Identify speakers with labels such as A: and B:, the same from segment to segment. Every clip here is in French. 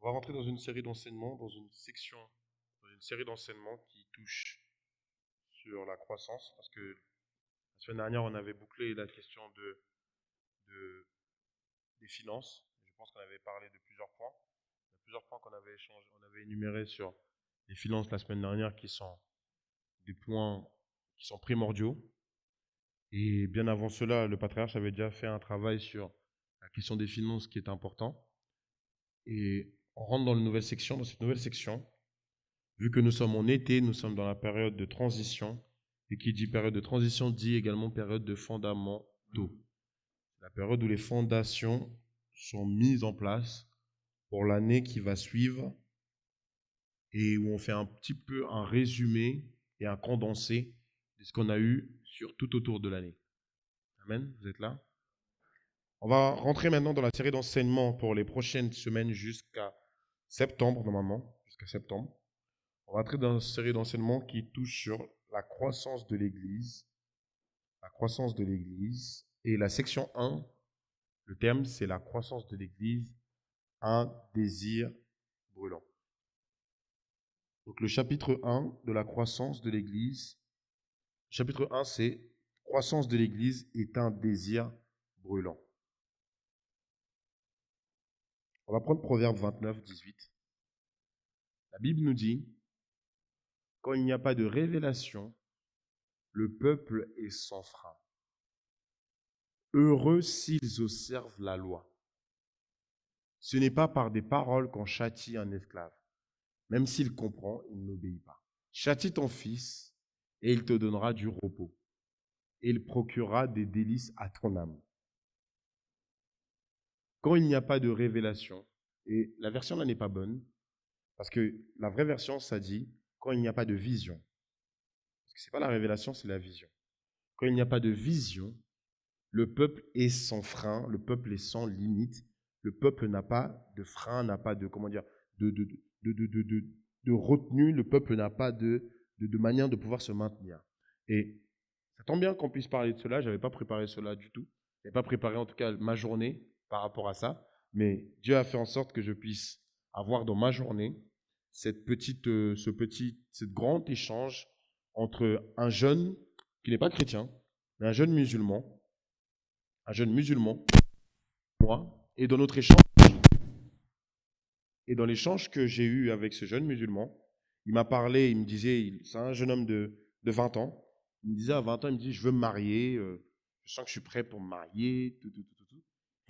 A: On va rentrer dans une série d'enseignements, dans une série d'enseignements qui touche sur la croissance, parce que la semaine dernière, on avait bouclé la question de- des finances. Je pense qu'on avait parlé de plusieurs points. Il y a plusieurs points qu'on avait échangé, on avait énumérés sur les finances la semaine dernière qui sont des points qui sont primordiaux. Et bien avant cela, le patriarche avait déjà fait un travail sur la question des finances qui est important. Et on rentre dans cette nouvelle section. Vu que nous sommes en été, nous sommes dans la période de transition. Et qui dit période de transition dit également période de fondamentaux. La période où les fondations sont mises en place pour l'année qui va suivre et où on fait un petit peu un résumé et un condensé de ce qu'on a eu sur tout autour de l'année. Amen, vous êtes là? On va rentrer maintenant dans la série d'enseignements pour les prochaines semaines jusqu'à septembre, normalement, jusqu'à septembre. On va entrer dans une série d'enseignements qui touche sur la croissance de l'Église. La croissance de l'Église. Et la section 1, le thème, c'est la croissance de l'Église, un désir brûlant. Donc le chapitre 1 de la croissance de l'Église, chapitre 1, c'est croissance de l'Église est un désir brûlant. On va prendre Proverbe 29, 18. La Bible nous dit, quand il n'y a pas de révélation, le peuple est sans frein. Heureux s'ils observent la loi. Ce n'est pas par des paroles qu'on châtie un esclave. Même s'il comprend, il n'obéit pas. Châtie ton fils, et il te donnera du repos. Et il procurera des délices à ton âme. Quand il n'y a pas de révélation, et la version là n'est pas bonne, parce que la vraie version, ça dit quand il n'y a pas de vision. Parce que ce n'est pas la révélation, c'est la vision. Quand il n'y a pas de vision, le peuple est sans frein, le peuple est sans limite, le peuple n'a pas de frein, n'a pas de, comment dire, de retenue, le peuple n'a pas de manière de pouvoir se maintenir. Et ça tombe bien qu'on puisse parler de cela, je n'avais pas préparé cela du tout, je n'avais pas préparé en tout cas ma journée par rapport à ça, mais Dieu a fait en sorte que je puisse avoir dans ma journée ce grand échange entre un jeune qui n'est pas chrétien, mais un jeune musulman, moi, et dans notre échange, et dans l'échange que j'ai eu avec ce jeune musulman, il m'a parlé, il me disait, c'est un jeune homme de 20 ans, il me disait à 20 ans, il me dit, je veux me marier, je sens que je suis prêt pour me marier, tout.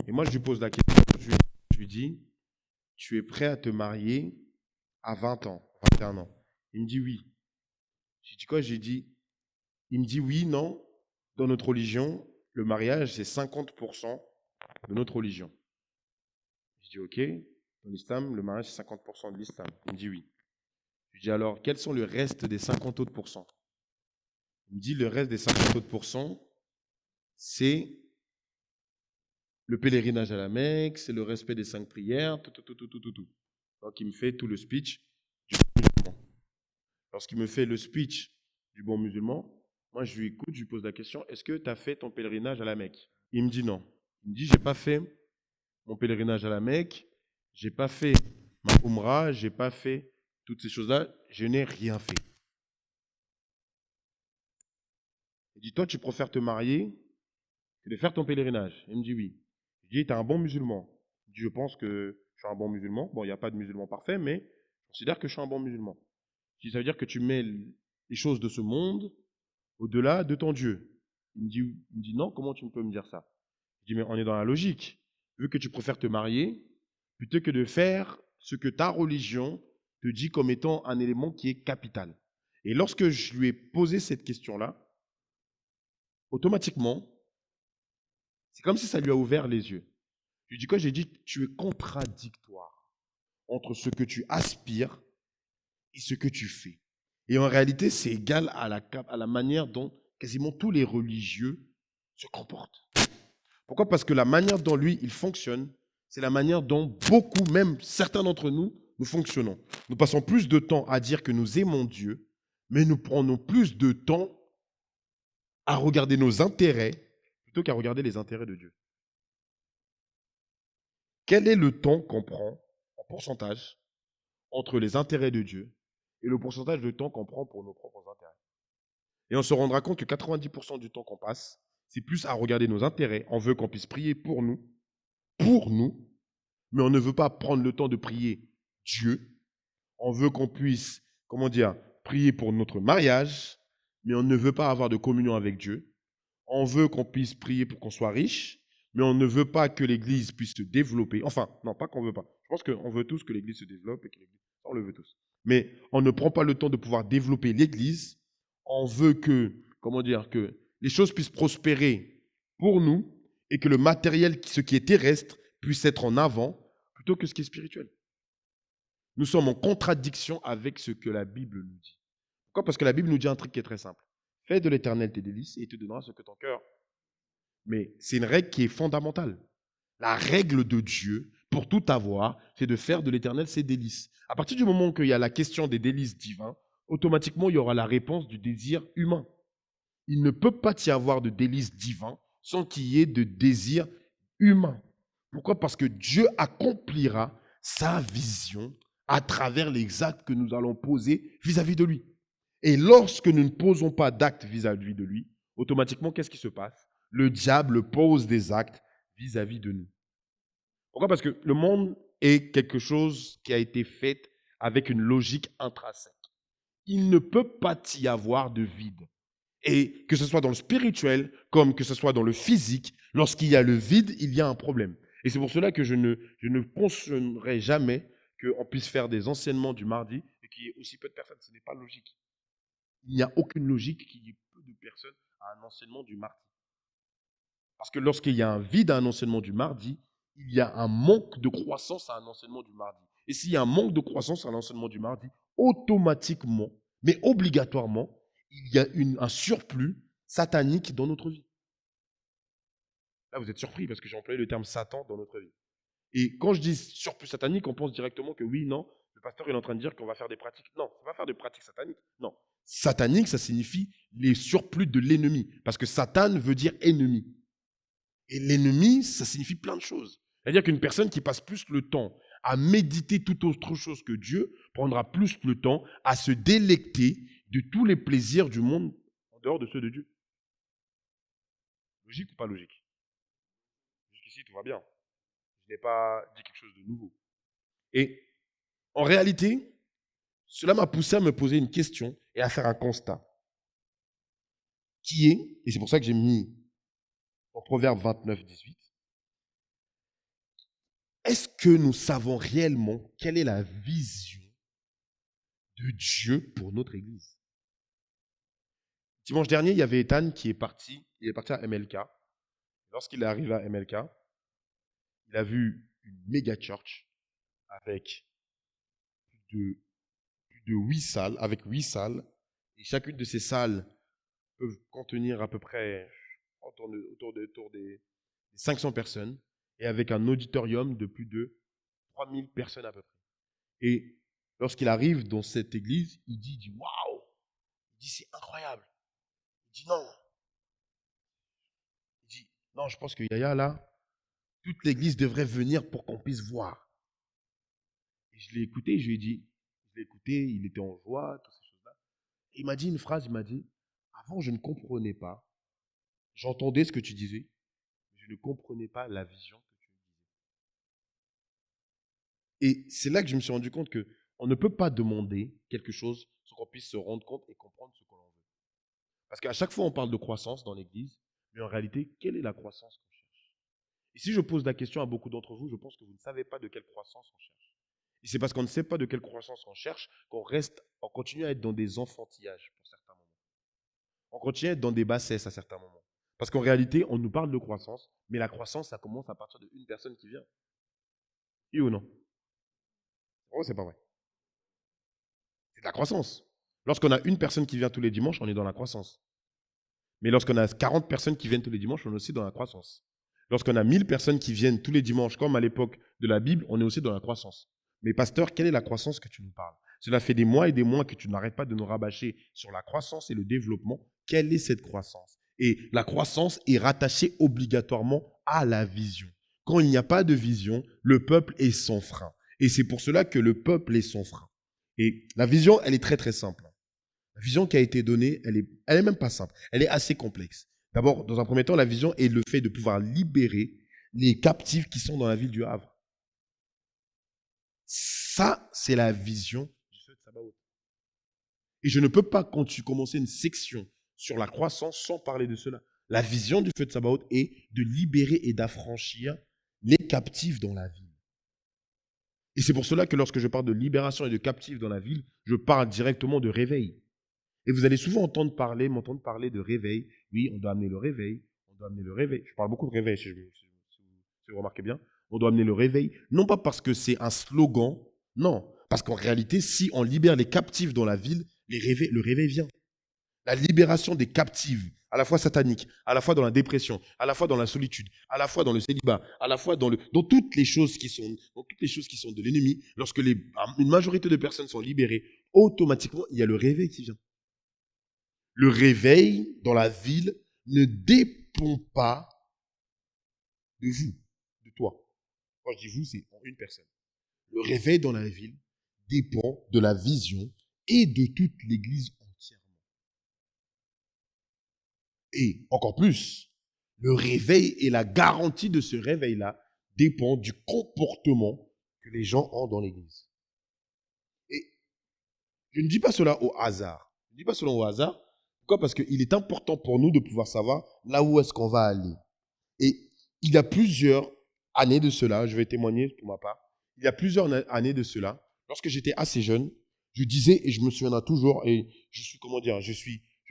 A: Et moi, je lui pose la question, je lui dis, tu es prêt à te marier à 20 ans, 21 ans? Il me dit oui. J'ai dit quoi? Il me dit oui, non, dans notre religion, le mariage, c'est 50% de notre religion. Je dis ok, dans l'islam, le mariage, c'est 50% de l'islam. Il me dit oui. Je dis alors, quels sont le reste des 50 autres pourcents? Il me dit le reste des 50 autres pourcents, c'est le pèlerinage à la Mecque, c'est le respect des 5 prières, tout. Donc il me fait tout le speech du bon musulman. Lorsqu'il me fait le speech du bon musulman, moi je lui écoute, je lui pose la question, est-ce que tu as fait ton pèlerinage à la Mecque? Il me dit non. Il me dit, j'ai pas fait mon pèlerinage à la Mecque, j'ai pas fait ma Umrah, j'ai pas fait toutes ces choses-là, je n'ai rien fait. Il dit, toi, tu préfères te marier que de faire ton pèlerinage? Il me dit oui. Je dis, tu es un bon musulman. Il dit, je pense que je suis un bon musulman. Bon, il n'y a pas de musulman parfait, mais je considère que je suis un bon musulman. Je dis, ça veut dire que tu mets les choses de ce monde au-delà de ton Dieu. Il me dit non, comment tu peux me dire ça? Je dis, mais on est dans la logique. Vu que tu préfères te marier, plutôt que de faire ce que ta religion te dit comme étant un élément qui est capital. Et lorsque je lui ai posé cette question-là, automatiquement, c'est comme si ça lui a ouvert les yeux. Je lui dis quoi? J'ai dit, tu es contradictoire entre ce que tu aspires et ce que tu fais. Et en réalité, c'est égal à la manière dont quasiment tous les religieux se comportent. Pourquoi? Parce que la manière dont lui, il fonctionne, c'est la manière dont beaucoup, même certains d'entre nous, nous fonctionnons. Nous passons plus de temps à dire que nous aimons Dieu, mais nous prenons plus de temps à regarder nos intérêts plutôt qu'à regarder les intérêts de Dieu. Quel est le temps qu'on prend en pourcentage entre les intérêts de Dieu et le pourcentage de temps qu'on prend pour nos propres intérêts. Et on se rendra compte que 90% du temps qu'on passe, c'est plus à regarder nos intérêts. On veut qu'on puisse prier pour nous, mais on ne veut pas prendre le temps de prier Dieu. On veut qu'on puisse, prier pour notre mariage, mais on ne veut pas avoir de communion avec Dieu. On veut qu'on puisse prier pour qu'on soit riche, mais on ne veut pas que l'Église puisse se développer. Enfin, non, pas qu'on veut pas. Je pense qu'on veut tous que l'Église se développe et que l'Église, on le veut tous. Mais on ne prend pas le temps de pouvoir développer l'Église. On veut que, que les choses puissent prospérer pour nous et que le matériel, ce qui est terrestre, puisse être en avant plutôt que ce qui est spirituel. Nous sommes en contradiction avec ce que la Bible nous dit. Pourquoi ? Parce que la Bible nous dit un truc qui est très simple. Fais de l'Éternel tes délices et il te donnera ce que ton cœur. Mais c'est une règle qui est fondamentale. La règle de Dieu, pour tout avoir, c'est de faire de l'Éternel ses délices. À partir du moment qu'il y a la question des délices divins, automatiquement, il y aura la réponse du désir humain. Il ne peut pas y avoir de délices divins sans qu'il y ait de désir humain. Pourquoi ? Parce que Dieu accomplira sa vision à travers les actes que nous allons poser vis-à-vis de lui. Et lorsque nous ne posons pas d'actes vis-à-vis de lui, automatiquement, qu'est-ce qui se passe ? Le diable pose des actes vis-à-vis de nous. Pourquoi ? Parce que le monde est quelque chose qui a été fait avec une logique intrinsèque. Il ne peut pas y avoir de vide. Et que ce soit dans le spirituel, comme que ce soit dans le physique, lorsqu'il y a le vide, il y a un problème. Et c'est pour cela que je ne cautionnerai jamais qu'on puisse faire des enseignements du mardi et qu'il y ait aussi peu de personnes. Ce n'est pas logique. Il n'y a aucune logique qu'il y ait peu de personnes à un enseignement du mardi. Parce que lorsqu'il y a un vide à un enseignement du mardi, il y a un manque de croissance à un enseignement du mardi. Et s'il y a un manque de croissance à l'enseignement du mardi, automatiquement, mais obligatoirement, il y a un surplus satanique dans notre vie. Là, vous êtes surpris parce que j'ai employé le terme Satan dans notre vie. Et quand je dis surplus satanique, on pense directement que oui, non, le pasteur est en train de dire qu'on va faire des pratiques. Non, on va faire des pratiques sataniques. Non. Satanique, ça signifie les surplus de l'ennemi. Parce que Satan veut dire ennemi. Et l'ennemi, ça signifie plein de choses. C'est-à-dire qu'une personne qui passe plus le temps à méditer toute autre chose que Dieu prendra plus le temps à se délecter de tous les plaisirs du monde en dehors de ceux de Dieu. Logique ou pas logique ? Jusqu'ici, tout va bien. Je n'ai pas dit quelque chose de nouveau. Et en réalité, cela m'a poussé à me poser une question et à faire un constat. Qui est, et c'est pour ça que j'ai mis en Proverbe 29, 18, est-ce que nous savons réellement quelle est la vision de Dieu pour notre Église ? Dimanche dernier, il y avait Ethan qui est parti. Il est parti à MLK. Lorsqu'il est arrivé à MLK, il a vu une méga church avec plus de 8 salles, Et chacune de ces salles peut contenir à peu près autour des 500 personnes et avec un auditorium de plus de 3000 personnes à peu près. Et lorsqu'il arrive dans cette église, il dit waouh, il dit c'est incroyable. Il dit non, je pense que Yaya là, toute l'église devrait venir pour qu'on puisse voir. Et je l'ai écouté, il était en joie, toutes ces choses-là. Et il m'a dit une phrase, il m'a dit, avant je ne comprenais pas, j'entendais ce que tu disais, mais je ne comprenais pas la vision que tu disais. Et c'est là que je me suis rendu compte qu'on ne peut pas demander quelque chose sans qu'on puisse se rendre compte et comprendre ce que l'on veut. Parce qu'à chaque fois on parle de croissance dans l'église, mais en réalité, quelle est la croissance qu'on cherche ? Et si je pose la question à beaucoup d'entre vous, je pense que vous ne savez pas de quelle croissance on cherche. Et c'est parce qu'on ne sait pas de quelle croissance on cherche qu'on continue à être dans des enfantillages pour certains moments. On continue à être dans des bassesses à certains moments. Parce qu'en réalité, on nous parle de croissance, mais la croissance, ça commence à partir d'une personne qui vient. Oui ou non ? Oh, c'est pas vrai. C'est de la croissance. Lorsqu'on a une personne qui vient tous les dimanches, on est dans la croissance. Mais lorsqu'on a 40 personnes qui viennent tous les dimanches, on est aussi dans la croissance. Lorsqu'on a 1000 personnes qui viennent tous les dimanches, comme à l'époque de la Bible, on est aussi dans la croissance. Mais pasteur, quelle est la croissance que tu nous parles ? Cela fait des mois et des mois que tu n'arrêtes pas de nous rabâcher sur la croissance et le développement. Quelle est cette croissance ? Et la croissance est rattachée obligatoirement à la vision. Quand il n'y a pas de vision, le peuple est sans frein.
B: Et c'est pour cela que le peuple est son frein. Et la vision, elle est très très simple. La vision qui a été donnée, elle est même pas simple. Elle est assez complexe. D'abord, dans un premier temps, la vision est le fait de pouvoir libérer les captifs qui sont dans la ville du Havre. Ça, c'est la vision du feu de Sabaoth. Et je ne peux pas commencer une section sur la croissance sans parler de cela. La vision du feu de Sabaoth est de libérer et d'affranchir les captifs dans la ville. Et c'est pour cela que lorsque je parle de libération et de captifs dans la ville, je parle directement de réveil. Et vous allez souvent m'entendre parler de réveil. Oui, on doit amener le réveil. On doit amener le réveil. Je parle beaucoup de réveil, si vous remarquez bien. On doit amener le réveil. Non pas parce que c'est un slogan, non. Parce qu'en réalité, si on libère les captifs dans la ville, le réveil vient. La libération des captifs, à la fois sataniques, à la fois dans la dépression, à la fois dans la solitude, à la fois dans le célibat, à la fois dans toutes les choses qui sont de l'ennemi, lorsque une majorité de personnes sont libérées, automatiquement, il y a le réveil qui vient. Le réveil dans la ville ne dépend pas de vous, de toi. Quand je dis vous, c'est en une personne. Le réveil dans la ville dépend de la vision et de toute l'Église entièrement. Et encore plus, le réveil et la garantie de ce réveil-là dépend du comportement que les gens ont dans l'Église. Et je ne dis pas cela au hasard. Je ne dis pas cela au hasard. Pourquoi? Parce qu'il est important pour nous de pouvoir savoir là où est-ce qu'on va aller. Et il y a plusieurs années de cela, je vais témoigner pour ma part, il y a plusieurs années de cela, lorsque j'étais assez jeune, je disais, et je me souviendrai toujours, et je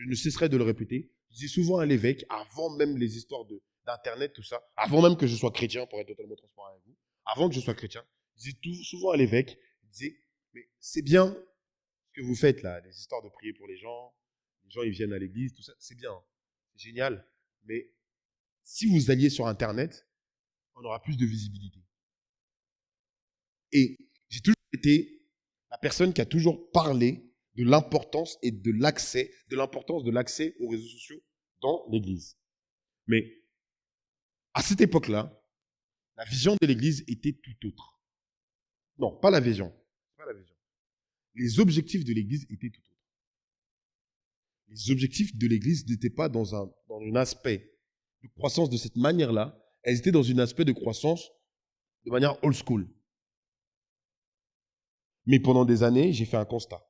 B: ne cesserai de le répéter, je disais souvent à l'évêque, avant même les histoires d'Internet, tout ça, avant même que je sois chrétien, pour être totalement transparent avec vous, avant que je sois chrétien, je disais souvent à l'évêque, je disais, mais c'est bien ce que vous faites là, les histoires de prier pour les gens ils viennent à l'église, tout ça, c'est bien, c'est génial, mais si vous alliez sur Internet, on aura plus de visibilité. Et j'ai toujours été la personne qui a toujours parlé de l'importance et de l'importance de l'accès aux réseaux sociaux dans l'Église. Mais à cette époque-là, la vision de l'Église était tout autre. Non, pas la vision. Pas la vision. Les objectifs de l'Église étaient tout autres. Les objectifs de l'Église n'étaient pas dans un aspect de croissance de cette manière-là, elles étaient dans un aspect de croissance de manière old school. Mais pendant des années, j'ai fait un constat.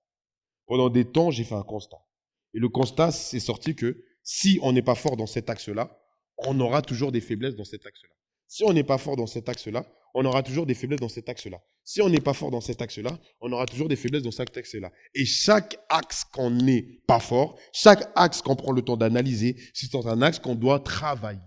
B: Pendant des temps, j'ai fait un constat. Et le constat, c'est sorti que si on n'est pas fort dans cet axe-là, on aura toujours des faiblesses dans cet axe-là. Si on n'est pas fort dans cet axe-là, on aura toujours des faiblesses dans cet axe-là. Si on n'est pas fort dans cet axe-là, on aura toujours des faiblesses dans cet axe-là. Et chaque axe qu'on n'est pas fort, chaque axe qu'on prend le temps d'analyser, c'est un axe qu'on doit travailler.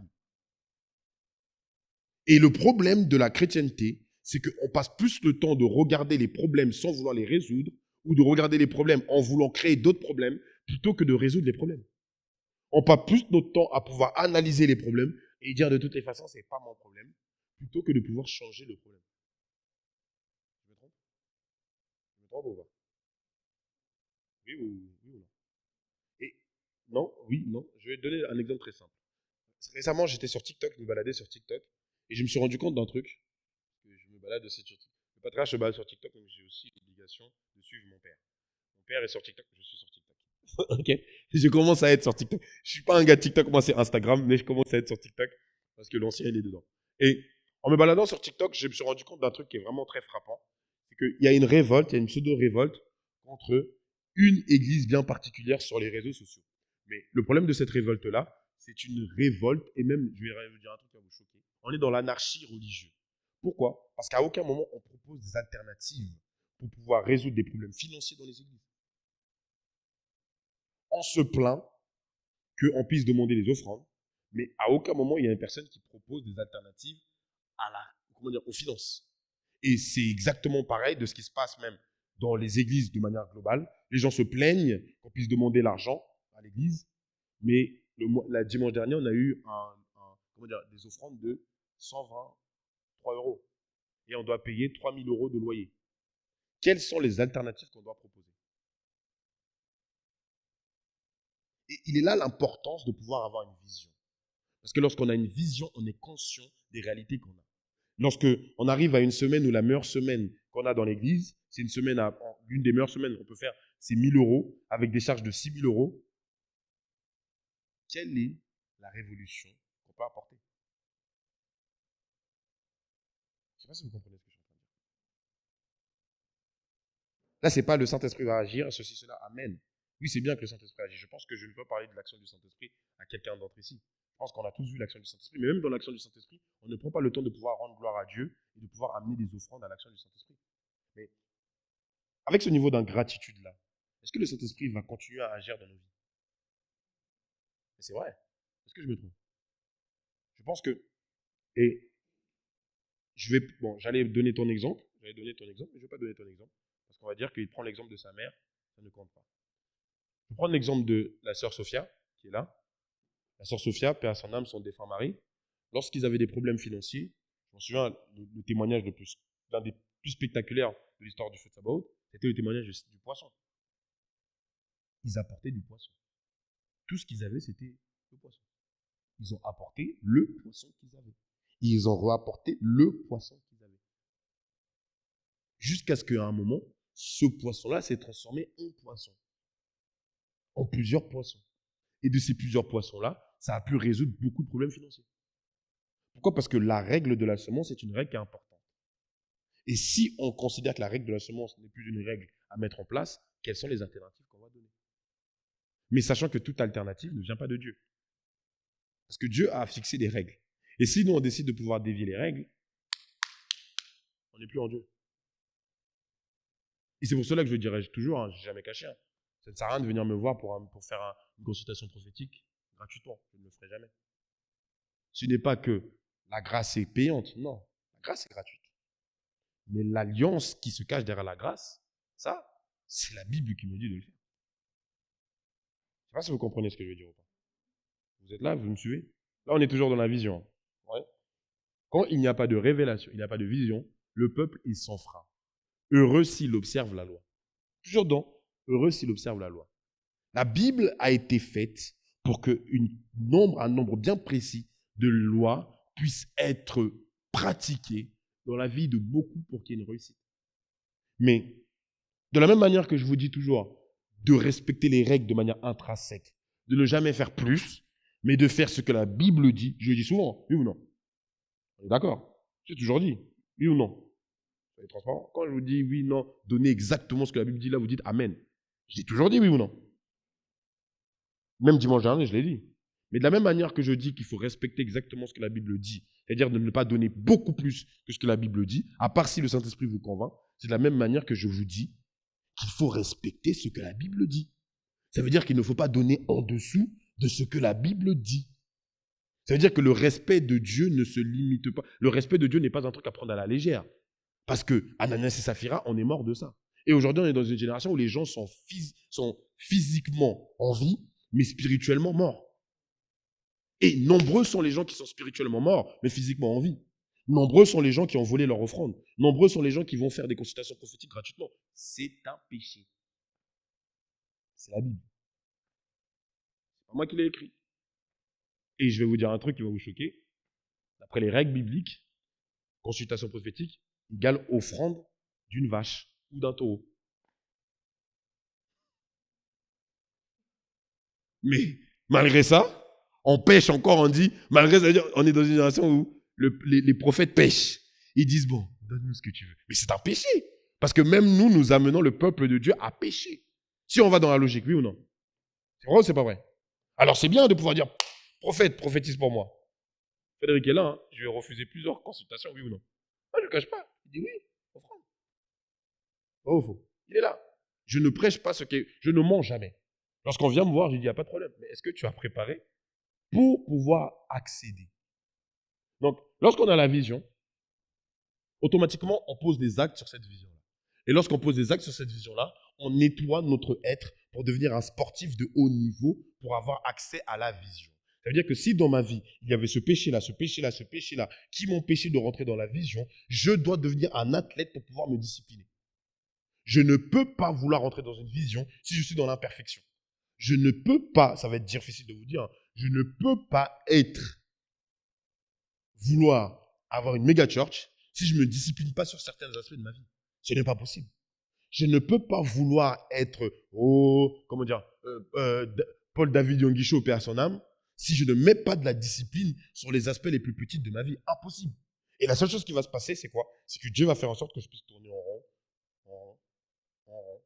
B: Et le problème de la chrétienté, c'est qu'on passe plus le temps de regarder les problèmes sans vouloir les résoudre, ou de regarder les problèmes en voulant créer d'autres problèmes, plutôt que de résoudre les problèmes. On passe plus notre temps à pouvoir analyser les problèmes et dire de toutes les façons, ce n'est pas mon problème, plutôt que de pouvoir changer le problème. Je me trompe? Je me trompe ou pas? Oui ou non? Et non, oui, non. Je vais te donner un exemple très simple. Récemment, j'étais sur TikTok, je me baladais sur TikTok, et je me suis rendu compte d'un truc. Je me balade sur TikTok. Le patriarche se balade sur TikTok, donc j'ai aussi l'obligation de suivre mon père. Mon père est sur TikTok, je suis sur TikTok. Ok. Je commence à être sur TikTok. Je suis pas un gars de TikTok, moi c'est Instagram, mais je commence à être sur TikTok parce que l'ancien il est dedans. Et en me baladant sur TikTok, je me suis rendu compte d'un truc qui est vraiment très frappant. C'est qu'il y a une révolte, il y a une pseudo-révolte contre une église bien particulière sur les réseaux sociaux. Mais le problème de cette révolte-là, c'est une révolte, et même, je vais vous dire un truc qui va vous choquer, on est dans l'anarchie religieuse. Pourquoi? Parce qu'à aucun moment on propose des alternatives pour pouvoir résoudre des problèmes financiers dans les églises. On se plaint qu'on puisse demander des offrandes, mais à aucun moment il y a une personne qui propose des alternatives aux finances. Et c'est exactement pareil de ce qui se passe même dans les églises de manière globale. Les gens se plaignent qu'on puisse demander l'argent à l'église, mais la dimanche dernier, on a eu des offrandes de 123 euros. Et on doit payer 3 000 euros de loyer. Quelles sont les alternatives qu'on doit proposer? Et il est là l'importance de pouvoir avoir une vision. Parce que lorsqu'on a une vision, on est conscient des réalités qu'on a. Lorsqu'on arrive à une semaine ou la meilleure semaine qu'on a dans l'église, c'est l'une des meilleures semaines qu'on peut faire, c'est 1 000 € avec des charges de 6 000 €. Quelle est la révolution qu'on peut apporter? Je ne sais pas si vous comprenez ce que je suis en train de dire. Là, ce n'est pas le Saint-Esprit va agir, ceci, cela, amen. Oui, c'est bien que le Saint-Esprit agisse. Je pense que je ne peux parler de l'action du Saint-Esprit à quelqu'un d'entre ici. Je pense qu'on a tous vu l'action du Saint-Esprit, mais même dans l'action du Saint-Esprit, on ne prend pas le temps de pouvoir rendre gloire à Dieu et de pouvoir amener des offrandes à l'action du Saint-Esprit. Mais avec ce niveau d'ingratitude-là, est-ce que le Saint-Esprit va continuer à agir dans nos vies? Et c'est vrai. Est-ce que je me trompe? Je pense que... Et j'allais donner ton exemple. Mais je ne vais pas donner ton exemple. Parce qu'on va dire qu'il prend l'exemple de sa mère. Ça ne compte pas. Je vais prendre l'exemple de la sœur Sophia, qui est là. La sœur Sophia, paix à son âme, son défunt mari. Lorsqu'ils avaient des problèmes financiers, je me souviens, le témoignage l'un des plus spectaculaires de l'histoire du feu de Sabaoth, c'était le témoignage du poisson. Ils apportaient du poisson. Tout ce qu'ils avaient, c'était le poisson. Ils ont apporté le poisson qu'ils avaient. Ils ont rapporté le poisson qu'ils avaient. Jusqu'à ce qu'à un moment, ce poisson-là s'est transformé en poisson. En plusieurs poissons. Et de ces plusieurs poissons-là, ça a pu résoudre beaucoup de problèmes financiers. Pourquoi? Parce que la règle de la semence est une règle qui est importante. Et si on considère que la règle de la semence n'est plus une règle à mettre en place, quelles sont les alternatives qu'on va donner? Mais sachant que toute alternative ne vient pas de Dieu. Parce que Dieu a fixé des règles. Et si nous, on décide de pouvoir dévier les règles, on n'est plus en Dieu. Et c'est pour cela que je dirais toujours, je n'ai jamais caché, ça ne sert à rien de venir me voir pour faire une consultation prophétique gratuitement. Je ne le ferai jamais. Ce n'est pas que la grâce est payante, non. La grâce est gratuite. Mais l'alliance qui se cache derrière la grâce, ça, c'est la Bible qui me dit de le faire. Je ne sais pas si vous comprenez ce que je veux dire ou pas. Vous êtes là, vous me suivez? Là, on est toujours dans la vision. Ouais. Quand il n'y a pas de révélation, il n'y a pas de vision, le peuple est sans frein. Heureux s'il observe la loi. Toujours dans heureux s'il observe la loi. La Bible a été faite pour qu'un nombre bien précis de lois puissent être pratiquées dans la vie de beaucoup pour qu'il y ait une réussite. Mais de la même manière que je vous dis toujours de respecter les règles de manière intrinsèque, de ne jamais faire plus, mais de faire ce que la Bible dit, je le dis souvent, oui ou non? On est d'accord? J'ai toujours dit, oui ou non? Soyez transparent. Quand je vous dis oui, non, donnez exactement ce que la Bible dit, là vous dites amen. J'ai toujours dit oui ou non? Même dimanche dernier, je l'ai dit. Mais de la même manière que je dis qu'il faut respecter exactement ce que la Bible dit, c'est-à-dire de ne pas donner beaucoup plus que ce que la Bible dit, à part si le Saint-Esprit vous convainc, c'est de la même manière que je vous dis qu'il faut respecter ce que la Bible dit. Ça veut dire qu'il ne faut pas donner en dessous de ce que la Bible dit. Ça veut dire que le respect de Dieu ne se limite pas. Le respect de Dieu n'est pas un truc à prendre à la légère. Parce que Ananias et Saphira, on est mort de ça. Et aujourd'hui, on est dans une génération où les gens sont physiquement en vie, mais spirituellement morts. Et nombreux sont les gens qui sont spirituellement morts, mais physiquement en vie. Nombreux sont les gens qui ont volé leur offrande. Nombreux sont les gens qui vont faire des consultations prophétiques gratuitement. C'est un péché. C'est la Bible. C'est pas moi qui l'ai écrit. Et je vais vous dire un truc qui va vous choquer. D'après les règles bibliques, consultation prophétique égale offrande d'une vache ou d'un taureau. Mais malgré ça, on pêche encore, on dit, malgré ça, on est dans une génération où les prophètes pêchent. Ils disent, bon, donne-nous ce que tu veux. Mais c'est un péché. Parce que même nous amenons le peuple de Dieu à pécher. Si on va dans la logique, oui ou non? C'est vrai ou c'est pas vrai? Alors c'est bien de pouvoir dire, prophète, prophétise pour moi. Frédéric est là, hein, je lui ai refusé plusieurs consultations, oui ou non? Moi, je ne le cache pas. Il dit oui, offrande. Oh, faux. Il est là. Je ne prêche pas ce que... Je ne mens jamais. Lorsqu'on vient me voir, je dis, il n'y a pas de problème. Mais est-ce que tu as préparé pour pouvoir accéder? Donc, lorsqu'on a la vision, automatiquement, on pose des actes sur cette vision-là. Et lorsqu'on pose des actes sur cette vision-là, on nettoie notre être pour devenir un sportif de haut niveau pour avoir accès à la vision. Ça veut dire que si dans ma vie, il y avait ce péché-là, ce péché-là, ce péché-là, qui m'empêchait de rentrer dans la vision, je dois devenir un athlète pour pouvoir me discipliner. Je ne peux pas vouloir rentrer dans une vision si je suis dans l'imperfection. Je ne peux pas, ça va être difficile de vous dire, je ne peux pas vouloir avoir une méga church si je ne me discipline pas sur certains aspects de ma vie. Ce n'est pas possible. Je ne peux pas vouloir être, Paul David Yonguicho, paix à son âme, si je ne mets pas de la discipline sur les aspects les plus petits de ma vie. Impossible. Et la seule chose qui va se passer, c'est quoi? C'est que Dieu va faire en sorte que je puisse tourner en rond, en rond, en rond,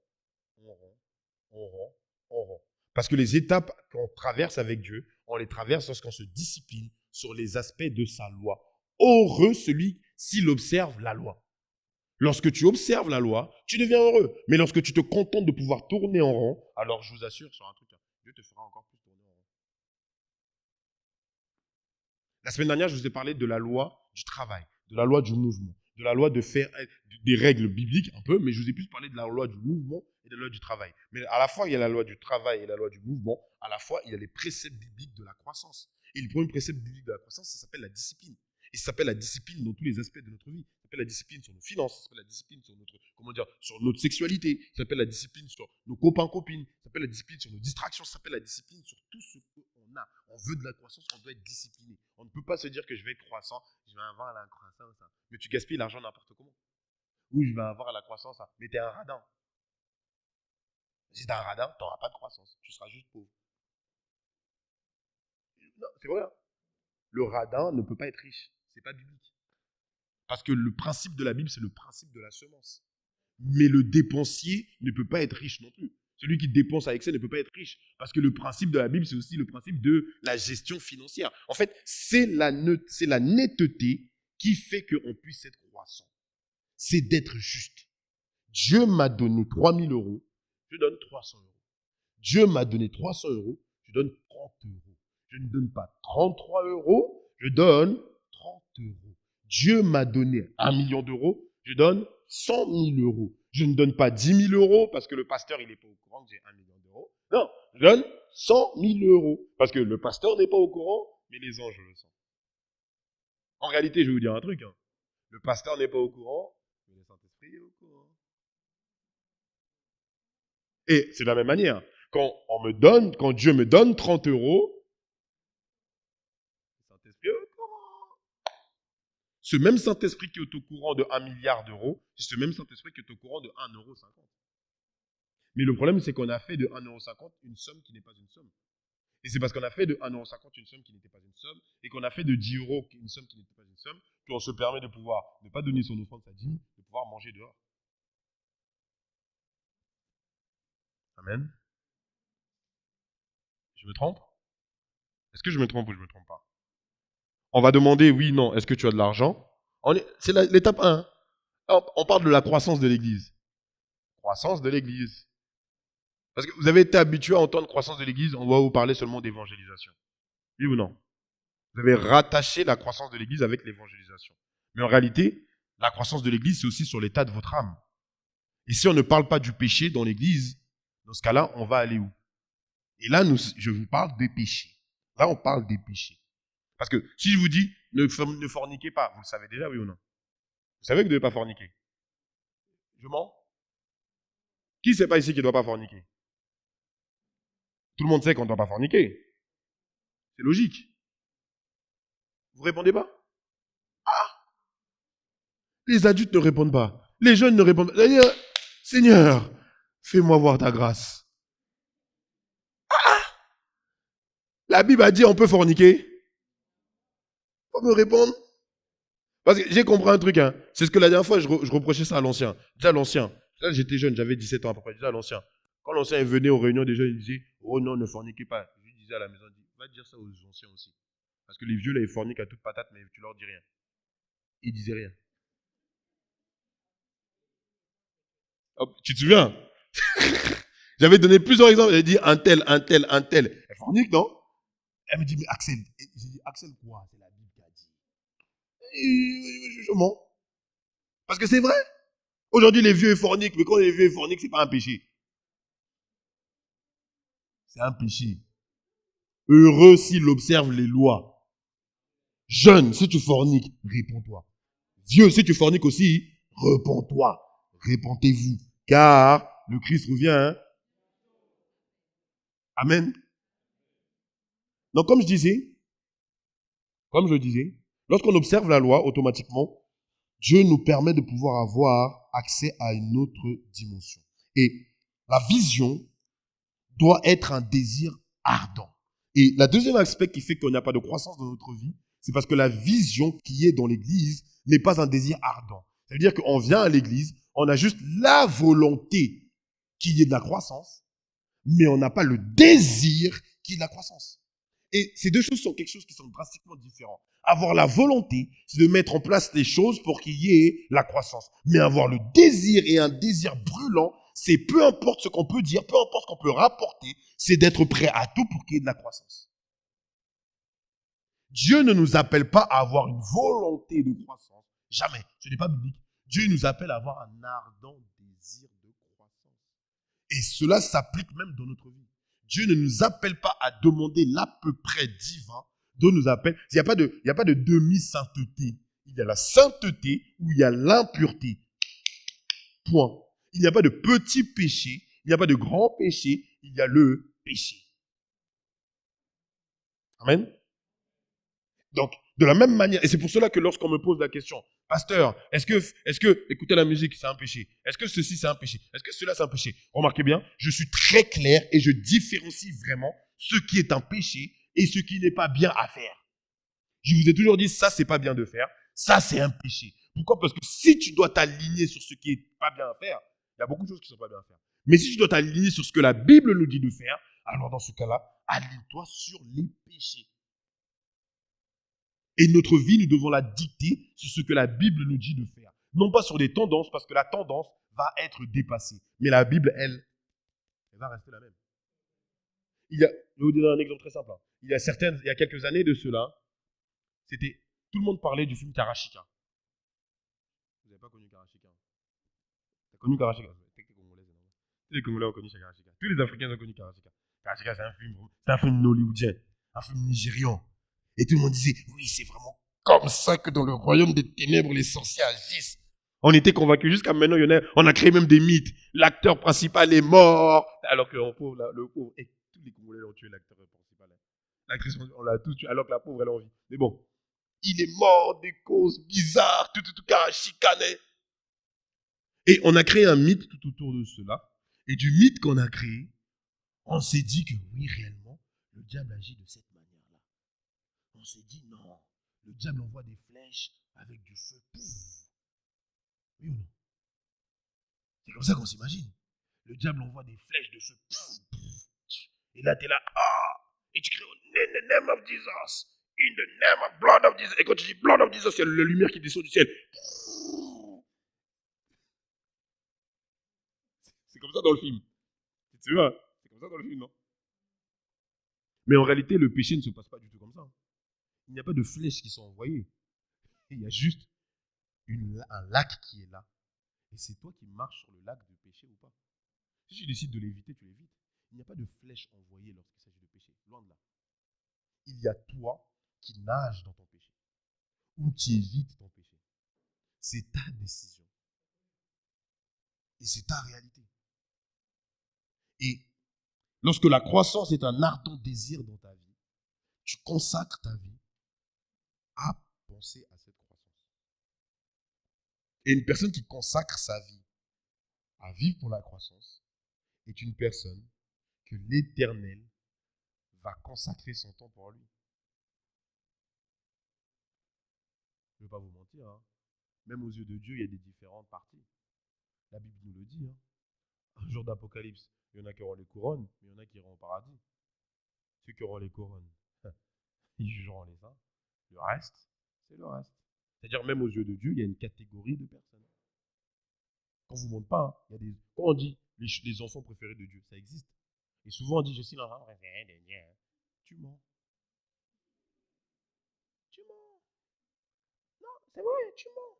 B: en rond, en rond, en rond. Parce que les étapes qu'on traverse avec Dieu, on les traverse lorsqu'on se discipline sur les aspects de sa loi. Heureux celui s'il observe la loi. Lorsque tu observes la loi, tu deviens heureux. Mais lorsque tu te contentes de pouvoir tourner en rond, alors je vous assure sur un truc, Dieu te fera encore plus tourner en rond. La semaine dernière, je vous ai parlé de la loi du travail, de la loi du mouvement, de la loi de faire des règles bibliques un peu, mais je vous ai plus parlé de la loi du mouvement et de la loi du travail. Mais à la fois, il y a la loi du travail et la loi du mouvement. À la fois, il y a les préceptes bibliques de la croissance. Et le premier précepte biblique de la croissance, ça s'appelle la discipline. Et ça s'appelle la discipline dans tous les aspects de notre vie. Ça s'appelle la discipline sur nos finances, ça s'appelle la discipline sur sur notre sexualité, ça s'appelle la discipline sur nos copains-copines, ça s'appelle la discipline sur nos distractions, ça s'appelle la discipline sur tout ce qu'on a. On veut de la croissance, on doit être discipliné. On ne peut pas se dire que je vais être croissant, je vais avoir la croissance, mais tu gaspilles l'argent n'importe comment. Ou je vais avoir la croissance, mais t'es un radin. Si t'es un radin, tu n'auras pas de croissance, tu seras juste pauvre. Non, c'est vrai. Le radin ne peut pas être riche, c'est pas biblique. Parce que le principe de la Bible, c'est le principe de la semence. Mais le dépensier ne peut pas être riche non plus. Celui qui dépense à excès ne peut pas être riche. Parce que le principe de la Bible, c'est aussi le principe de la gestion financière. En fait, c'est la netteté qui fait qu'on puisse être croissant. C'est d'être juste. Dieu m'a donné 3000 euros, je donne 300 euros. Dieu m'a donné 300 euros, je donne 30 euros. Je ne donne pas 33 euros, je donne 30 euros. Dieu m'a donné 1 million d'euros, je donne 100 000 euros. Je ne donne pas 10 000 euros parce que le pasteur, il n'est pas au courant que j'ai 1 million d'euros. Non, je donne 100 000 euros parce que le pasteur n'est pas au courant, mais les anges le sont. En réalité, je vais vous dire un truc. Le pasteur n'est pas au courant, mais le Saint-Esprit est au courant. Et c'est de la même manière. Quand Dieu me donne 30 euros, le Saint-Esprit est au courant. Ce même Saint-Esprit qui est au courant de 1 milliard d'euros, c'est ce même Saint-Esprit qui est au courant de 1,50 €. Mais le problème, c'est qu'on a fait de 1,50 € une somme qui n'est pas une somme. Et c'est parce qu'on a fait de 1,50 € une somme qui n'était pas une somme, et qu'on a fait de 10 € une somme qui n'était pas une somme, qu'on se permet de pouvoir ne pas donner son offrande, sa dîme, de pouvoir manger dehors. Amen. Je me trompe? Est-ce que je me trompe ou je me trompe pas? On va demander oui, non, est-ce que tu as de l'argent? C'est l'étape 1. On parle de la croissance de l'Église. Croissance de l'Église. Parce que vous avez été habitué à entendre croissance de l'Église, on va vous parler seulement d'évangélisation. Oui ou non? Vous avez rattaché la croissance de l'Église avec l'évangélisation. Mais en réalité, la croissance de l'Église, c'est aussi sur l'état de votre âme. Et si on ne parle pas du péché dans l'Église, dans ce cas-là, on va aller où? Et là, je vous parle des péchés. Là, on parle des péchés. Parce que si je vous dis, ne forniquez pas, vous le savez déjà, oui ou non? Vous savez que vous ne devez pas forniquer. Je mens? Qui ne sait pas ici qu'il ne doit pas forniquer? Tout le monde sait qu'on ne doit pas forniquer. C'est logique. Vous répondez pas? Ah! Les adultes ne répondent pas. Les jeunes ne répondent pas. Seigneur, fais-moi voir ta grâce. Ah! La Bible a dit on peut forniquer. Faut me répondre. Parce que j'ai compris un truc. C'est ce que la dernière fois, je reprochais ça à l'ancien. Déjà l'ancien. Là, j'étais jeune, j'avais 17 ans à peu près. Déjà l'ancien. Quand l'ancien venait aux réunions des jeunes, il disait oh non, ne forniquez pas. Je lui disais à la maison, va dire ça aux anciens aussi. Parce que les vieux, là, ils forniquent à toute patate, mais tu leur dis rien. Ils disaient rien. Hop, tu te souviens? J'avais donné plusieurs exemples. J'avais dit un tel. Elle fornique, non? Elle me dit, mais Axel. J'ai dit, Axel quoi? C'est la Bible qui a dit. Je mens. Parce que c'est vrai. Aujourd'hui, les vieux forniquent, mais quand les vieux forniquent, c'est pas un péché. C'est un péché. Heureux s'il observe les lois. Jeune, si tu forniques, réponds-toi. Vieux, si tu forniques aussi, repens-toi. Répentez-vous. Car le Christ revient. Amen. Donc, comme je disais, lorsqu'on observe la loi, automatiquement, Dieu nous permet de pouvoir avoir accès à une autre dimension. Et la vision doit être un désir ardent. Et le deuxième aspect qui fait qu'il n'y a pas de croissance dans notre vie, c'est parce que la vision qui est dans l'église n'est pas un désir ardent. C'est-à-dire qu'on vient à l'église, on a juste la volonté qu'il y ait de la croissance, mais on n'a pas le désir qu'il y ait de la croissance. Et ces deux choses sont quelque chose qui sont drastiquement différents. Avoir la volonté, c'est de mettre en place les choses pour qu'il y ait la croissance. Mais avoir le désir et un désir brûlant, c'est peu importe ce qu'on peut dire, peu importe ce qu'on peut rapporter, c'est d'être prêt à tout pour qu'il y ait de la croissance. Dieu ne nous appelle pas à avoir une volonté de croissance. Jamais. Ce n'est pas biblique. Dieu nous appelle à avoir un ardent désir de croissance. Et cela s'applique même dans notre vie. Dieu ne nous appelle pas à demander l'à peu près divin dont nous appelle. Il n'y a pas de demi-sainteté. Il y a la sainteté ou il y a l'impureté. Point. Il n'y a pas de petit péché, il n'y a pas de grand péché, il y a le péché. Amen. Donc, de la même manière, et c'est pour cela que lorsqu'on me pose la question, pasteur, est-ce que écouter la musique, c'est un péché? Est-ce que ceci, c'est un péché? Est-ce que cela, c'est un péché? Remarquez bien, je suis très clair et je différencie vraiment ce qui est un péché et ce qui n'est pas bien à faire. Je vous ai toujours dit, ça, c'est pas bien de faire. Ça, c'est un péché. Pourquoi? Parce que si tu dois t'aligner sur ce qui est pas bien à faire, il y a beaucoup de choses qui sont pas bien à faire. Mais si tu dois t'aligner sur ce que la Bible nous dit de faire, alors dans ce cas-là, aligne-toi sur les péchés. Et notre vie, nous devons la dicter sur ce que la Bible nous dit de faire. Non pas sur des tendances, parce que la tendance va être dépassée. Mais la Bible, elle va rester la même. Je vais vous donner un exemple très simple. Il y a quelques années de cela, tout le monde parlait du film Karashika. Vous n'avez pas connu Karashika? Tu as connu Karashika? Tous les Congolais ont connu Karashika. Tous les Africains ont connu Karashika. Karashika, c'est un film hollywoodien, un film nigérian. Et tout le monde disait, oui, c'est vraiment comme ça que dans le royaume des ténèbres, les sorciers agissent. On était convaincus. Jusqu'à maintenant, on a créé même des mythes. L'acteur principal est mort. Alors que le pauvre, et tous les Congolais ont tué l'acteur principal. L'actrice, on l'a tous tué, alors que la pauvre, elle a envie. Mais bon, il est mort des causes bizarres, tout chicané. Et on a créé un mythe tout autour de cela. Et du mythe qu'on a créé, on s'est dit que oui, réellement, le diable agit de cette manière-là. On s'est dit non, le diable envoie des flèches avec du feu. Pouf. Oui ou non? C'est comme ça qu'on s'imagine. Le diable envoie des flèches de feu. Pouf, pouf. Et là, tu es là, et tu cries in the name of Jesus, in the name of blood of Jesus. Et quand tu dis blood of Jesus, il y a la lumière qui descend du ciel. C'est comme ça dans le film. Tu vois? C'est comme ça dans le film, non? Mais en réalité, le péché ne se passe pas du tout comme ça. Il n'y a pas de flèches qui sont envoyées. Il y a juste un lac qui est là. Et c'est toi qui marches sur le lac de péché ou pas. Si tu décides de l'éviter, tu l'évites. Il n'y a pas de flèches envoyées lorsqu'il s'agit de péché. Loin de là. Il y a toi qui nages dans ton péché. Ou qui évites ton péché. C'est ta décision. Et c'est ta réalité. Et lorsque la croissance est un ardent désir dans ta vie, tu consacres ta vie à penser à cette croissance. Et une personne qui consacre sa vie à vivre pour la croissance est une personne que l'Éternel va consacrer son temps pour lui. Je ne vais pas vous mentir, hein. Même aux yeux de Dieu, il y a des différentes parties. La Bible nous le dit. Hein. Un jour d'Apocalypse, il y en a qui auront les couronnes, mais il y en a qui iront au paradis. Ceux qui auront les couronnes, ils jugeront les uns. Le reste, c'est le reste. C'est-à-dire, même aux yeux de Dieu, il y a une catégorie de personnes. Quand on ne vous montre pas, hein, il y a quand on dit les enfants préférés de Dieu, ça existe. Et souvent on dit, je suis l'enfant préféré de Dieu. Tu mens. Tu mens. Non, c'est vrai, tu mens.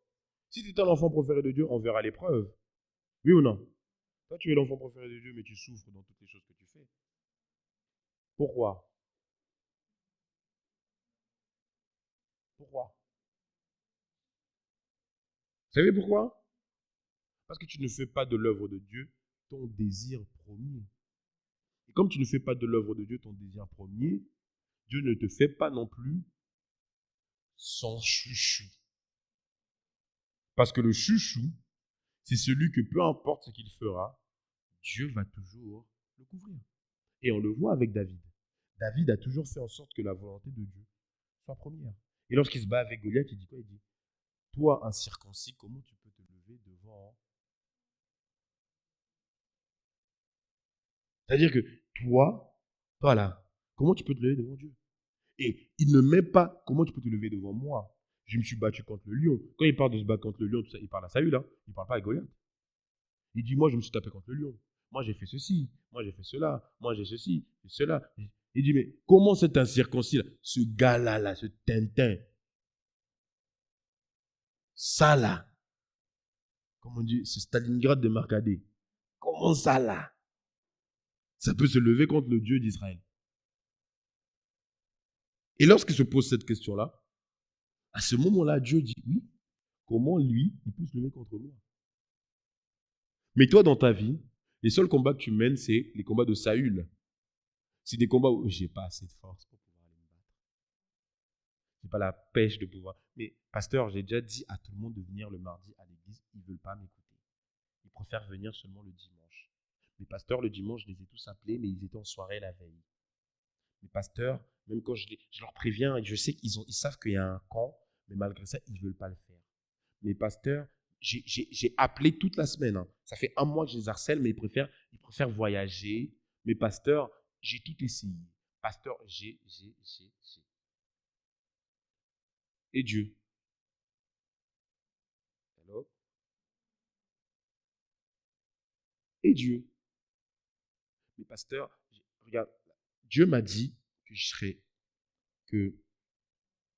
B: Si tu es l'enfant préféré de Dieu, on verra l'épreuve. Oui ou non? Toi, tu es l'enfant préféré de Dieu, mais tu souffres dans toutes les choses que tu fais. Pourquoi? Pourquoi? Vous savez pourquoi? Parce que tu ne fais pas de l'œuvre de Dieu ton désir premier. Et comme tu ne fais pas de l'œuvre de Dieu ton désir premier, Dieu ne te fait pas non plus son chouchou. Parce que le chouchou, c'est celui que peu importe ce qu'il fera, Dieu va toujours le couvrir. Et on le voit avec David. David a toujours fait en sorte que la volonté de Dieu soit première. Et lorsqu'il se bat avec Goliath, il dit quoi? Il dit, toi, incirconcis, comment tu peux te lever devant? C'est-à-dire que toi là, comment tu peux te lever devant Dieu? Et il ne met pas comment tu peux te lever devant moi. Je me suis battu contre le lion. Quand il parle de se battre contre le lion, tout ça, il parle à Saül, hein. Il ne parle pas à Goliath. Il dit, moi, je me suis tapé contre le lion. Moi, j'ai fait ceci. Moi, j'ai fait cela. Moi, j'ai ceci et cela. Il dit, mais comment cet incirconcis, ce gars-là, là, ce Tintin, ça là, comme on dit, ce Stalingrad de Marcadet, comment ça là, ça peut se lever contre le Dieu d'Israël? Et lorsqu'il se pose cette question-là, à ce moment-là, Dieu dit, oui, comment lui, il peut se lever contre moi? Mais toi, dans ta vie, les seuls combats que tu mènes, c'est les combats de Saül. C'est des combats où j'ai pas assez de force pour pouvoir aller me battre. J'ai pas la pêche de pouvoir. Mais pasteur, j'ai déjà dit à tout le monde de venir le mardi à l'église, ils ne veulent pas m'écouter. Ils préfèrent venir seulement le dimanche. Les pasteurs, le dimanche, je les ai tous appelés, mais ils étaient en soirée la veille. Les pasteurs, même quand je leur préviens, et je sais ils savent qu'il y a un camp, mais malgré ça, ils ne veulent pas le faire. Mes pasteurs, j'ai appelé toute la semaine. Hein. Ça fait un mois que je les harcèle, mais ils préfèrent voyager. Mes pasteurs, j'ai tout essayé. Pasteur, j'ai. Et Dieu? Alors? Et Dieu? Mes pasteurs, regarde, Dieu m'a dit que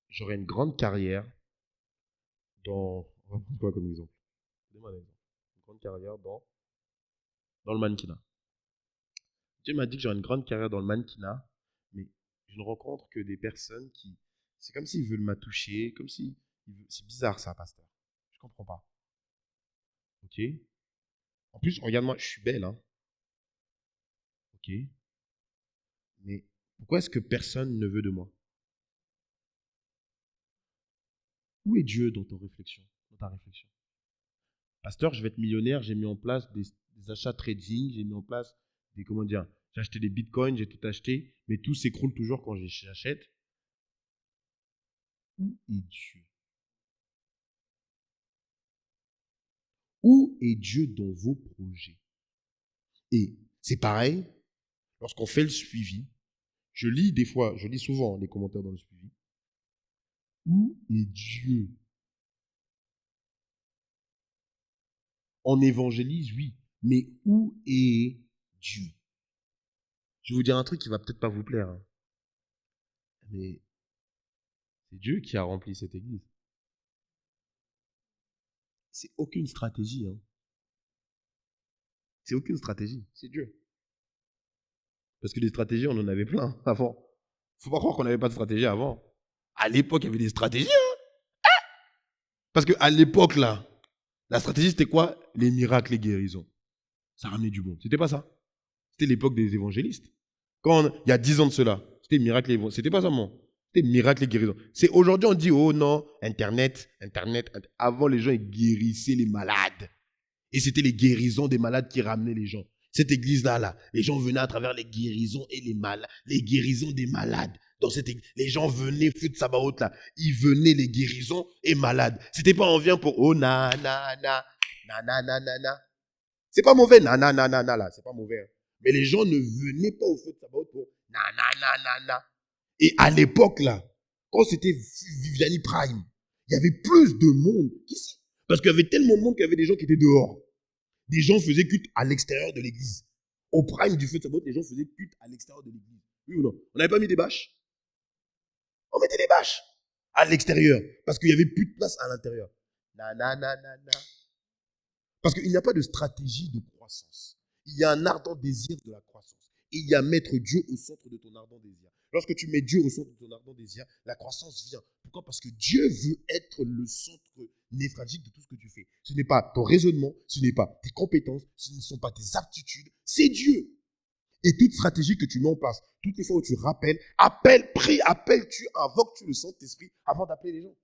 B: j'aurais une grande carrière dans. On va prendre quoi comme exemple? Donne-moi un exemple. Une grande carrière dans le mannequinat. Dieu m'a dit que j'aurais une grande carrière dans le mannequinat, mais je ne rencontre que des personnes qui. C'est comme s'ils veulent m'attoucher, comme si. C'est bizarre ça, pasteur. Je ne comprends pas. Ok? En plus, regarde-moi, je suis belle, hein? Ok? Mais pourquoi est-ce que personne ne veut de moi? Où est Dieu dans ta réflexion? Pasteur, je vais être millionnaire, j'ai mis en place des achats trading, j'ai mis en place des, comment dire, j'ai acheté des bitcoins, j'ai tout acheté, mais tout s'écroule toujours quand j'achète. Où est Dieu? Où est Dieu dans vos projets? Et c'est pareil, lorsqu'on fait le suivi, je lis souvent les commentaires dans le suivi. Où est Dieu? On évangélise, oui, mais où est Dieu? Je vais vous dire un truc qui va peut-être pas vous plaire, hein, mais c'est Dieu qui a rempli cette église. C'est aucune stratégie, hein. C'est aucune stratégie, c'est Dieu. Parce que des stratégies, on en avait plein avant. Faut pas croire qu'on n'avait pas de stratégie avant. À l'époque, il y avait des stratégies, hein. Parce qu'à l'époque, là, la stratégie, c'était quoi? Les miracles, les guérisons. Ça ramenait du bon. C'était pas ça. C'était l'époque des évangélistes. Il y a 10 ans de cela, c'était miracle et évangélisme. C'était pas ça, mon. C'était miracle et guérison. C'est aujourd'hui, on dit, oh non, Internet. Avant, les gens, ils guérissaient les malades. Et c'était les guérisons des malades qui ramenaient les gens. Cette église-là, les gens venaient à travers les guérisons et les guérisons des malades. Dans cette église, les gens venaient, feu de Sabaoth là, ils venaient les guérisons et malades. C'était pas on vient pour oh na. C'est pas mauvais, na là, c'est pas mauvais. Hein. Mais les gens ne venaient pas au feu de Sabaoth pour na. Et à l'époque là, quand c'était Viviani Prime, il y avait plus de monde qu'ici. Parce qu'il y avait tellement de monde qu'il y avait des gens qui étaient dehors. Des gens faisaient culte à l'extérieur de l'église. Au prime du feu de Sabaoth, les gens faisaient culte à l'extérieur de l'église. Oui ou non? On n'avait pas mis des bâches? On mettait des bâches à l'extérieur. Parce qu'il n'y avait plus de place à l'intérieur. Na. Parce qu'il n'y a pas de stratégie de croissance. Il y a un ardent désir de la croissance. Et il y a mettre Dieu au centre de ton ardent désir. Lorsque tu mets Dieu au centre de ton ardent désir, la croissance vient. Pourquoi? Parce que Dieu veut être le centre névralgique de tout ce que tu fais. Ce n'est pas ton raisonnement, ce n'est pas tes compétences, ce ne sont pas tes aptitudes, c'est Dieu. Et toute stratégie que tu mets en place, toutes les fois où tu appelles-tu, invoques-tu le Saint-Esprit avant d'appeler les gens.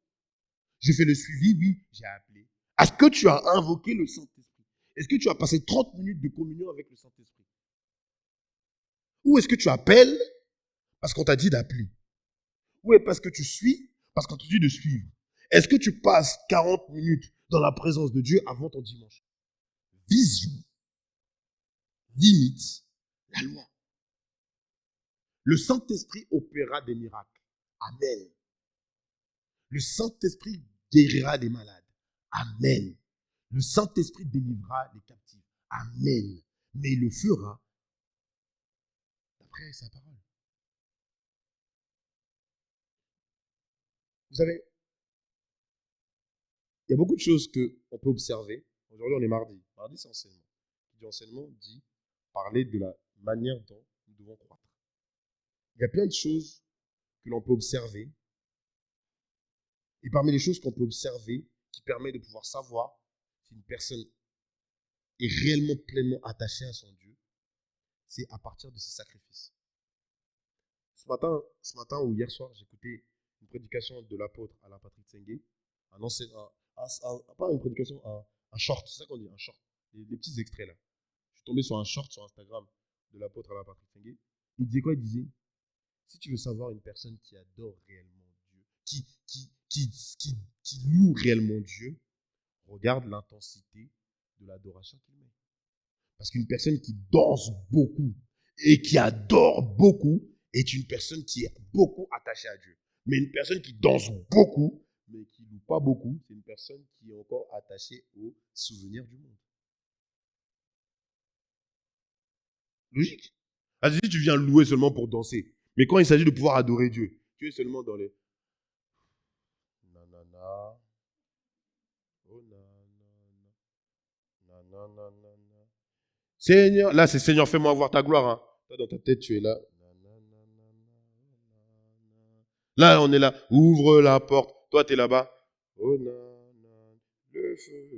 B: Je fais le suivi, oui, j'ai appelé. Est-ce que tu as invoqué le Saint-Esprit? Est-ce que tu as passé 30 minutes de communion avec le Saint-Esprit? Ou est-ce que tu appelles parce qu'on t'a dit d'appeler? Ou est-ce parce que tu suis, parce qu'on t'a dit de suivre? Est-ce que tu passes 40 minutes dans la présence de Dieu avant ton dimanche? Vision limite la loi. Le Saint-Esprit opérera des miracles. Amen. Le Saint-Esprit guérira des malades. Amen. Le Saint-Esprit délivrera les captifs. Amen. Mais il le fera d'après sa parole. Vous savez, il y a beaucoup de choses qu'on peut observer. Aujourd'hui, on est mardi. Mardi, c'est enseignement. Qui dit enseignement dit parler de la manière dont nous devons croître. Il y a plein de choses que l'on peut observer. Et parmi les choses qu'on peut observer, qui permet de pouvoir savoir si une personne est réellement pleinement attachée à son Dieu, c'est à partir de ses sacrifices. Ce matin ou hier soir, j'écoutais une prédication de l'apôtre Alain Patrick Sengue, pas une prédication, un short, c'est ça qu'on dit, un short, des petits extraits là. Je suis tombé sur un short sur Instagram de l'apôtre Alain Patrick Sengue. Il disait quoi? Il disait, si tu veux savoir une personne qui adore réellement Dieu, qui loue réellement Dieu, regarde l'intensité de l'adoration qu'il met. Parce qu'une personne qui danse beaucoup et qui adore beaucoup est une personne qui est beaucoup attachée à Dieu. Mais une personne qui danse beaucoup, mais qui ne loue pas beaucoup, c'est une personne qui est encore attachée aux souvenirs du monde. Logique. Si tu viens louer seulement pour danser, mais quand il s'agit de pouvoir adorer Dieu, tu es seulement dans les... Nanana. Oh nanana. Seigneur, là c'est Seigneur, fais-moi voir ta gloire. Hein. Toi, dans ta tête, tu es là. Là, on est là. Ouvre la porte. Toi, tu es là-bas. Oh nanana, le feu,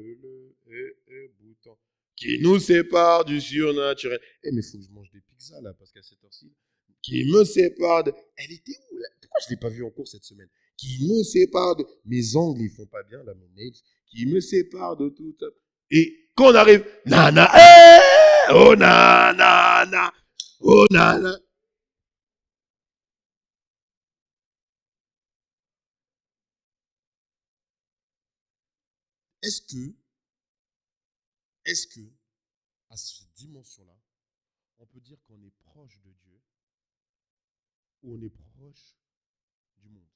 B: le bouton qui nous sépare du surnaturel. Eh, mais il faut que je mange des pizzas là, parce qu'à cette heure-ci, qui me sépare de... Elle était où là? Pourquoi je ne l'ai pas vue en cours cette semaine? Qui me sépare de... Mes ongles, ils font pas bien là, mes nails. Qui me sépare de tout. Et quand on arrive, nana, oh nana, oh nana. Est-ce que, à cette dimension-là, on peut dire qu'on est proche de Dieu ou on est proche du monde?